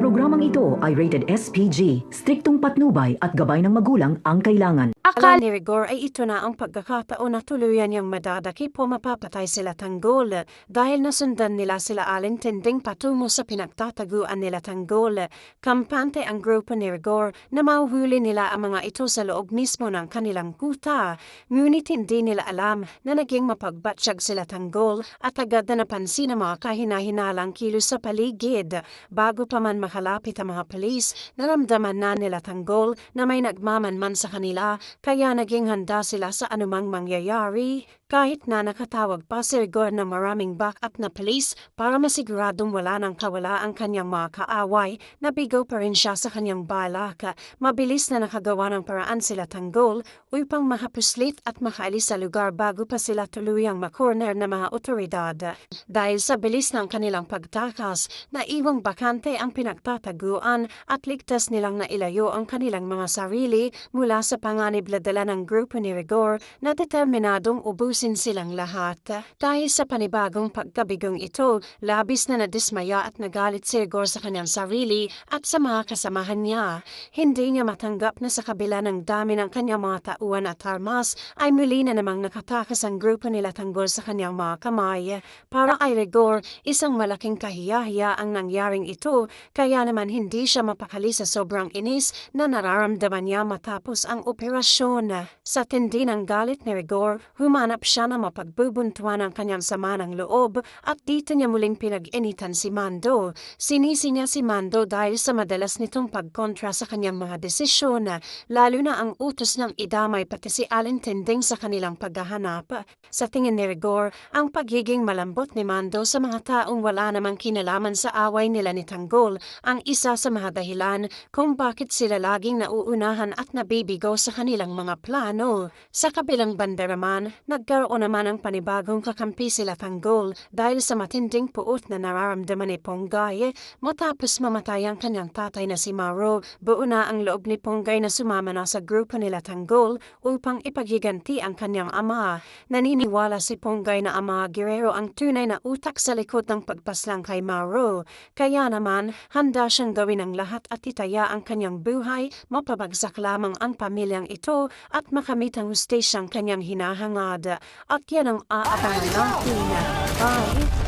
programang ito ay rated SPG, striktong patnubay at gabay ng magulang ang kailangan. Akala ni Rigor ay ito na ang pagkakataon na tuluyan niyang madadakip o mapapatay sila Tanggol dahil nasundan nila sila alintinding patungo sa pinagtataguan nila Tanggol. Kampante ang grupo ni Rigor na mahuhuli nila ang mga ito sa loob mismo ng kanilang kuta. Ngunit hindi nila alam na naging mapagbatsyag sila Tanggol at agad na napansin ang mga kahina-hinalang kilos sa paligid. Bago pa man makalapit ang mga pulis, naramdaman na nila Tanggol na may nagmamanman sa kanila. Kaya naging handa sila sa anumang mangyayari, kahit na nakatawag pa si Rigor ng maraming backup na pulis para masiguradong wala nang kawala ang kanyang mga kaaway, nabigo pa rin siya sa kanyang balak. Mabilis na nakagawa ng paraan sila Tanggol upang makapuslit at makaalis sa lugar bago pa sila tuluyang makorner ng mga otoridad. Dahil sa bilis ng kanilang pagtakas, naiwang bakante ang pinagtataguan at ligtas nilang nailayo ang kanilang mga sarili mula sa panganib na dala ng grupo ni Rigor na determinadong ubusin silang lahat. Dahil sa panibagong pagkabigong ito, labis na nadismaya at nagalit si Rigor sa kanyang sarili at sa mga kasamahan niya. Hindi niya matanggap na sa kabila ng dami ng kanyang mga tauhan at armas ay muli na namang nakatakas ang grupo nila Tanggol sa kanyang mga kamay. Para kay Rigor, isang malaking kahiyahiya ang nangyaring ito, kaya naman hindi siya mapakali sa sobrang inis na nararamdaman niya matapos ang operasyon. Sa tindi ng galit ni Rigor, humanap siya na mapagbubuntuan ang kanyang sama ng loob at dito niya muling pinag-initan si Mando. Sinisi niya si Mando dahil sa madalas nitong pagkontra sa kanyang mga desisyon, lalo na ang utos ng idamay pati si alintinding sa kanilang paghahanap. Sa tingin ni Rigor, ang pagiging malambot ni Mando sa mga taong wala namang kinalaman sa away nila ni Tanggol ang isa sa mga dahilan kung bakit sila laging nauunahan at nabibigo sa kanilang mga plano. Sa kabilang banda naman, nagkaroon naman ng panibagong kakampi sila Tanggol dahil sa matinding puot na nararamdaman ni Ponggay matapos mamatay ang kanyang tatay na si Mauro. Buo na ang loob ni Ponggay na sumama na sa grupo nila Tanggol upang ipagiganti ang kanyang ama. Naniniwala si Ponggay na ang mga Guerrero ang tunay na utak sa likod ng pagpaslang kay Mauro. Kaya naman, handa siyang gawin ang lahat at itaya ang kanyang buhay, mapabagsak lamang ang pamilyang ito at makamit ang hustisyang kanyang hinahangad. At yan ang aabangan natin. Bye!